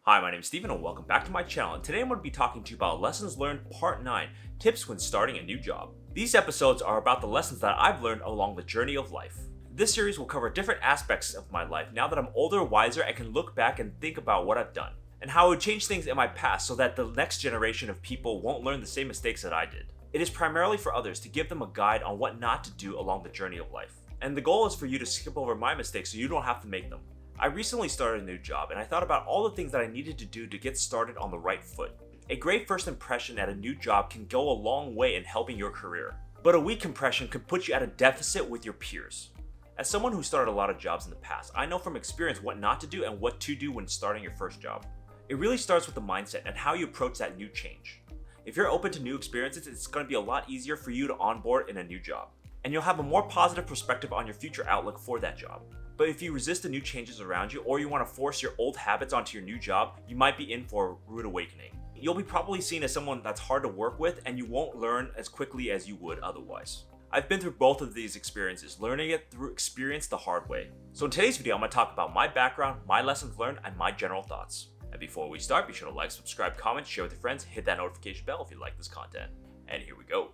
Hi, my name is Steven and welcome back to my channel, and today I'm going to be talking to you about Lessons Learned Part 9, Tips when starting a new job. These episodes are about the lessons that I've learned along the journey of life. This series will cover different aspects of my life now that I'm older, wiser, and can look back and think about what I've done, and how I would change things in my past so that the next generation of people won't learn the same mistakes that I did. It is primarily for others to give them a guide on what not to do along the journey of life. And the goal is for you to skip over my mistakes so you don't have to make them. I recently started a new job and I thought about all the things that I needed to do to get started on the right foot. A great first impression at a new job can go a long way in helping your career, but a weak impression can put you at a deficit with your peers. As someone who started a lot of jobs in the past, I know from experience what not to do and what to do when starting your first job. It really starts with the mindset and how you approach that new change. If you're open to new experiences, it's going to be a lot easier for you to onboard in a new job, and you'll have a more positive perspective on your future outlook for that job. But if you resist the new changes around you, or you want to force your old habits onto your new job, you might be in for a rude awakening. You'll be probably seen as someone that's hard to work with, and you won't learn as quickly as you would otherwise. I've been through both of these experiences, learning it through experience the hard way. So in today's video, I'm going to talk about my background, my lessons learned, and my general thoughts. And before we start, be sure to like, subscribe, comment, share with your friends, hit that notification bell if you like this content. And here we go.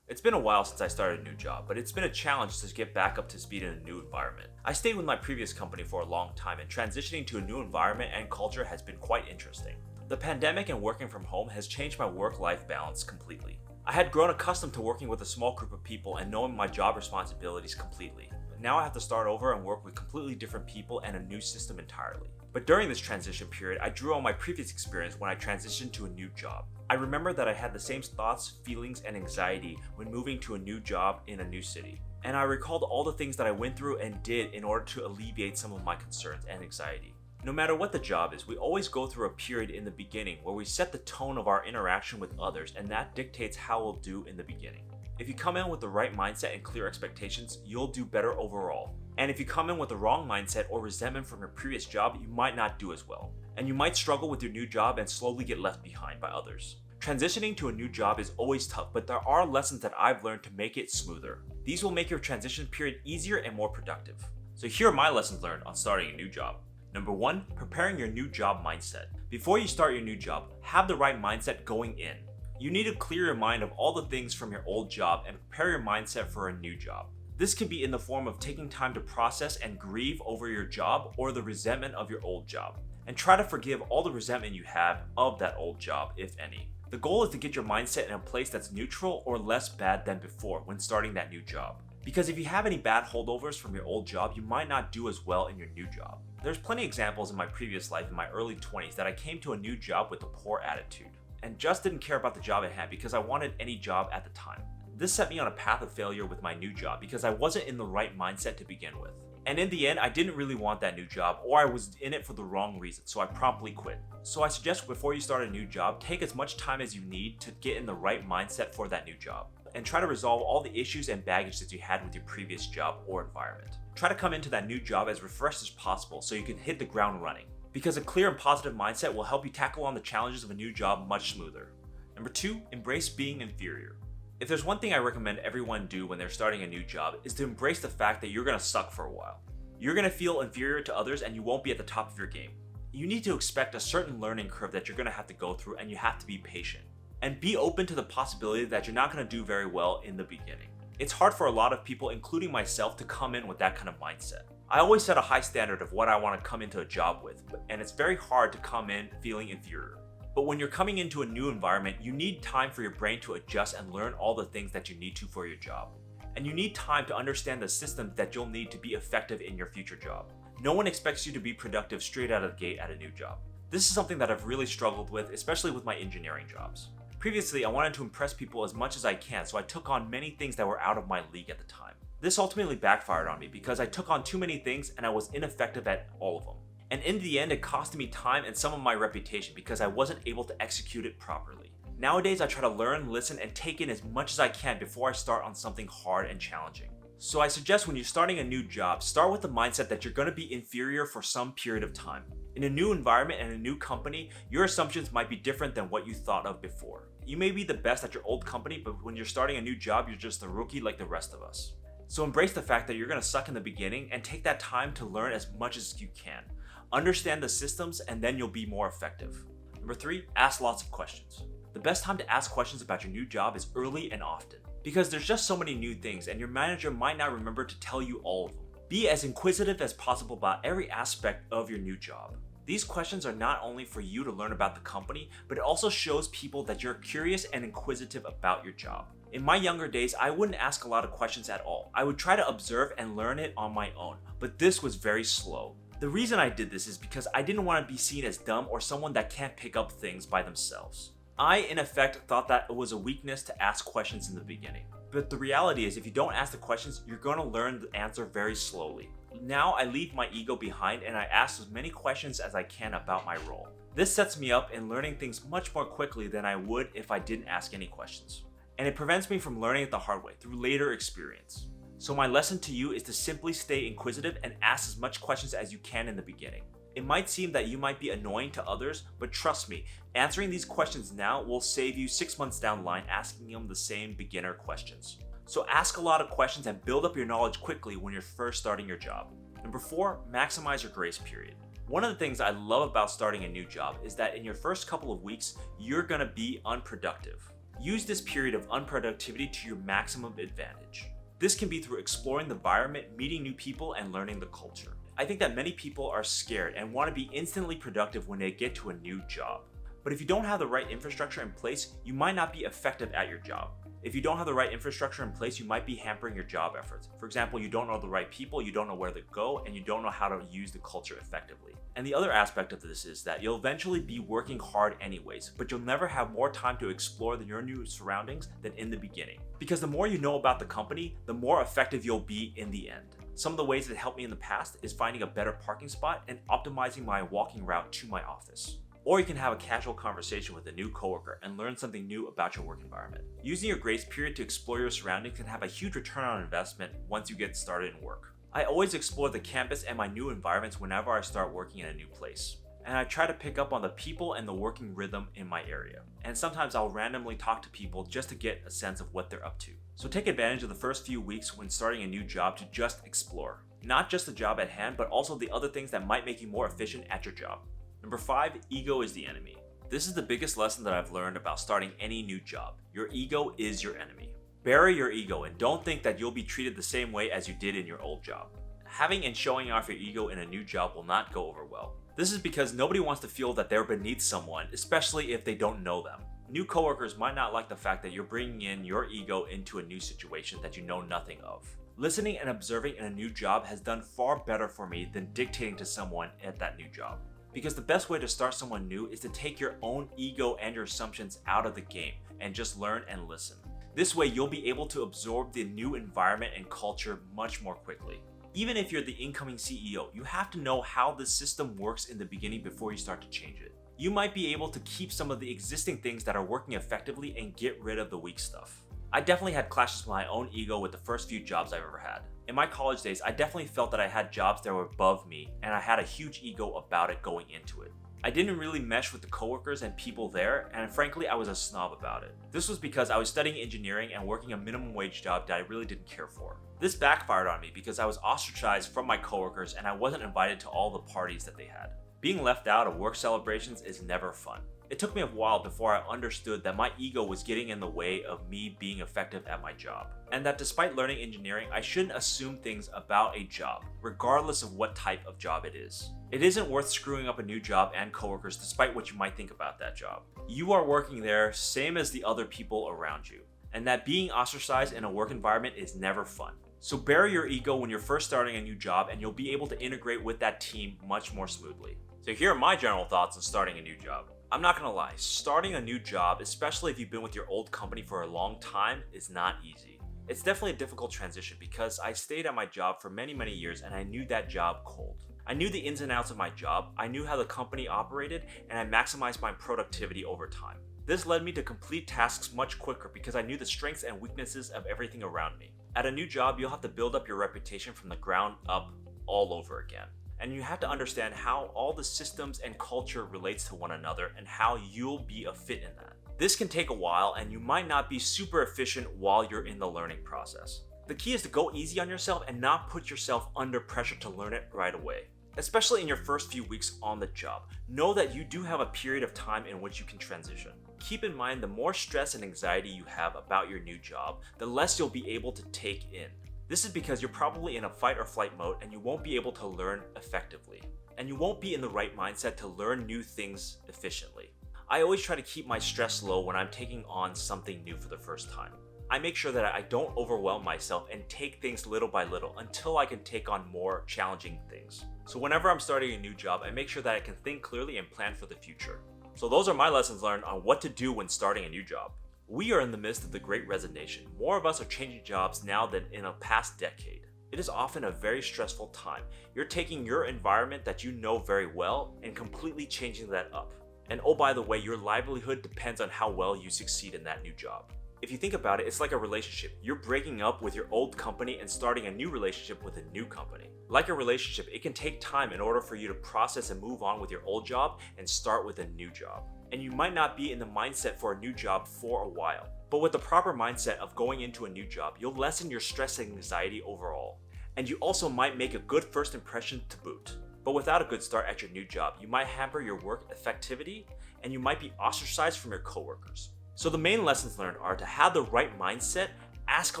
It's been a while since I started a new job, but it's been a challenge to get back up to speed in a new environment. I stayed with my previous company for a long time, and transitioning to a new environment and culture has been quite interesting. The pandemic and working from home has changed my work-life balance completely. I had grown accustomed to working with a small group of people and knowing my job responsibilities completely. Now I have to start over and work with completely different people and a new system entirely. But during this transition period, I drew on my previous experience when I transitioned to a new job. I remember that I had the same thoughts, feelings, and anxiety when moving to a new job in a new city. And I recalled all the things that I went through and did in order to alleviate some of my concerns and anxiety. No matter what the job is, we always go through a period in the beginning where we set the tone of our interaction with others, and that dictates how we'll do in the beginning. If you come in with the right mindset and clear expectations, you'll do better overall. And if you come in with the wrong mindset or resentment from your previous job, you might not do as well. And you might struggle with your new job and slowly get left behind by others. Transitioning to a new job is always tough, but there are lessons that I've learned to make it smoother. These will make your transition period easier and more productive. So here are my lessons learned on starting a new job. Number 1, preparing your new job mindset. Before you start your new job, have the right mindset going in. You need to clear your mind of all the things from your old job and prepare your mindset for a new job. This can be in the form of taking time to process and grieve over your job or the resentment of your old job, and try to forgive all the resentment you have of that old job, if any. The goal is to get your mindset in a place that's neutral or less bad than before when starting that new job. Because if you have any bad holdovers from your old job, you might not do as well in your new job. There's plenty of examples in my previous life in my early 20s that I came to a new job with a poor attitude and just didn't care about the job at hand because I wanted any job at the time. This set me on a path of failure with my new job because I wasn't in the right mindset to begin with. And in the end, I didn't really want that new job, or I was in it for the wrong reason, so I promptly quit. So I suggest before you start a new job, take as much time as you need to get in the right mindset for that new job, and try to resolve all the issues and baggage that you had with your previous job or environment. Try to come into that new job as refreshed as possible so you can hit the ground running, because a clear and positive mindset will help you tackle on the challenges of a new job much smoother. Number 2, embrace being inferior. If there's one thing I recommend everyone do when they're starting a new job, is to embrace the fact that you're gonna suck for a while. You're gonna feel inferior to others and you won't be at the top of your game. You need to expect a certain learning curve that you're gonna have to go through, and you have to be patient. And be open to the possibility that you're not gonna do very well in the beginning. It's hard for a lot of people, including myself, to come in with that kind of mindset. I always set a high standard of what I wanna come into a job with, and it's very hard to come in feeling inferior. But when you're coming into a new environment, you need time for your brain to adjust and learn all the things that you need to for your job. And you need time to understand the systems that you'll need to be effective in your future job. No one expects you to be productive straight out of the gate at a new job. This is something that I've really struggled with, especially with my engineering jobs. Previously, I wanted to impress people as much as I can, so I took on many things that were out of my league at the time. This ultimately backfired on me because I took on too many things and I was ineffective at all of them. And in the end, it costed me time and some of my reputation because I wasn't able to execute it properly. Nowadays, I try to learn, listen, and take in as much as I can before I start on something hard and challenging. So I suggest when you're starting a new job, start with the mindset that you're going to be inferior for some period of time. In a new environment and a new company, your assumptions might be different than what you thought of before. You may be the best at your old company, but when you're starting a new job, you're just a rookie like the rest of us. So embrace the fact that you're going to suck in the beginning and take that time to learn as much as you can. Understand the systems and then you'll be more effective. Number 3, ask lots of questions. The best time to ask questions about your new job is early and often, because there's just so many new things and your manager might not remember to tell you all of them. Be as inquisitive as possible about every aspect of your new job. These questions are not only for you to learn about the company, but it also shows people that you're curious and inquisitive about your job. In my younger days, I wouldn't ask a lot of questions at all. I would try to observe and learn it on my own, but this was very slow. The reason I did this is because I didn't want to be seen as dumb or someone that can't pick up things by themselves. I, in effect, thought that it was a weakness to ask questions in the beginning. But the reality is, if you don't ask the questions, you're going to learn the answer very slowly. Now I leave my ego behind and I ask as many questions as I can about my role. This sets me up in learning things much more quickly than I would if I didn't ask any questions. And it prevents me from learning it the hard way through later experience. So my lesson to you is to simply stay inquisitive and ask as much questions as you can in the beginning. It might seem that you might be annoying to others, but trust me, answering these questions now will save you 6 months down the line asking them the same beginner questions. So ask a lot of questions and build up your knowledge quickly when you're first starting your job. Number 4, maximize your grace period. One of the things I love about starting a new job is that in your first couple of weeks, you're gonna be unproductive. Use this period of unproductivity to your maximum advantage. This can be through exploring the environment, meeting new people, and learning the culture. I think that many people are scared and want to be instantly productive when they get to a new job. But if you don't have the right infrastructure in place, you might not be effective at your job. If you don't have the right infrastructure in place, you might be hampering your job efforts. For example, you don't know the right people, you don't know where to go, and you don't know how to use the culture effectively. And the other aspect of this is that you'll eventually be working hard anyways, but you'll never have more time to explore your new surroundings than in the beginning. Because the more you know about the company, the more effective you'll be in the end. Some of the ways that helped me in the past is finding a better parking spot and optimizing my walking route to my office. Or you can have a casual conversation with a new coworker and learn something new about your work environment. Using your grace period to explore your surroundings can have a huge return on investment once you get started in work. I always explore the campus and my new environments whenever I start working in a new place. And I try to pick up on the people and the working rhythm in my area. And sometimes I'll randomly talk to people just to get a sense of what they're up to. So take advantage of the first few weeks when starting a new job to just explore. Not just the job at hand, but also the other things that might make you more efficient at your job. Number 5, ego is the enemy. This is the biggest lesson that I've learned about starting any new job. Your ego is your enemy. Bury your ego and don't think that you'll be treated the same way as you did in your old job. Having and showing off your ego in a new job will not go over well. This is because nobody wants to feel that they're beneath someone, especially if they don't know them. New coworkers might not like the fact that you're bringing in your ego into a new situation that you know nothing of. Listening and observing in a new job has done far better for me than dictating to someone at that new job. Because the best way to start someone new is to take your own ego and your assumptions out of the game and just learn and listen. This way you'll be able to absorb the new environment and culture much more quickly. Even if you're the incoming CEO, you have to know how the system works in the beginning before you start to change it. You might be able to keep some of the existing things that are working effectively and get rid of the weak stuff. I definitely had clashes with my own ego with the first few jobs I've ever had. In my college days, I definitely felt that I had jobs that were above me and I had a huge ego about it going into it. I didn't really mesh with the coworkers and people there, and frankly, I was a snob about it. This was because I was studying engineering and working a minimum wage job that I really didn't care for. This backfired on me because I was ostracized from my coworkers and I wasn't invited to all the parties that they had. Being left out of work celebrations is never fun. It took me a while before I understood that my ego was getting in the way of me being effective at my job. And that despite learning engineering, I shouldn't assume things about a job, regardless of what type of job it is. It isn't worth screwing up a new job and coworkers despite what you might think about that job. You are working there same as the other people around you. And that being ostracized in a work environment is never fun. So bury your ego when you're first starting a new job and you'll be able to integrate with that team much more smoothly. So here are my general thoughts on starting a new job. I'm not gonna lie, starting a new job, especially if you've been with your old company for a long time, is not easy. It's definitely a difficult transition because I stayed at my job for many years and I knew that job cold. I knew the ins and outs of my job, I knew how the company operated, and I maximized my productivity over time. This led me to complete tasks much quicker because I knew the strengths and weaknesses of everything around me. At a new job, you'll have to build up your reputation from the ground up all over again. And you have to understand how all the systems and culture relates to one another and how you'll be a fit in that. This can take a while and you might not be super efficient while you're in the learning process. The key is to go easy on yourself and not put yourself under pressure to learn it right away. Especially in your first few weeks on the job, know that you do have a period of time in which you can transition. Keep in mind the more stress and anxiety you have about your new job, the less you'll be able to take in. This is because you're probably in a fight or flight mode and you won't be able to learn effectively. And you won't be in the right mindset to learn new things efficiently. I always try to keep my stress low when I'm taking on something new for the first time. I make sure that I don't overwhelm myself and take things little by little until I can take on more challenging things. So whenever I'm starting a new job, I make sure that I can think clearly and plan for the future. So those are my lessons learned on what to do when starting a new job. We are in the midst of the Great Resignation. More of us are changing jobs now than in a past decade. It is often a very stressful time. You're taking your environment that you know very well and completely changing that up. And oh, by the way, your livelihood depends on how well you succeed in that new job. If you think about it, it's like a relationship. You're breaking up with your old company and starting a new relationship with a new company. Like a relationship, it can take time in order for you to process and move on with your old job and start with a new job. And you might not be in the mindset for a new job for a while. But with the proper mindset of going into a new job, you'll lessen your stress and anxiety overall. And you also might make a good first impression to boot. But without a good start at your new job, you might hamper your work effectivity and you might be ostracized from your coworkers. So the main lessons learned are to have the right mindset, ask a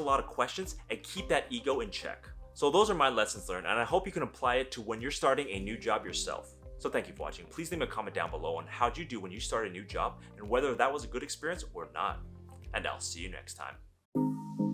lot of questions, and keep that ego in check. So those are my lessons learned, and I hope you can apply it to when you're starting a new job yourself. So thank you for watching. Please leave a comment down below on how'd you do when you started a new job and whether that was a good experience or not. And I'll see you next time.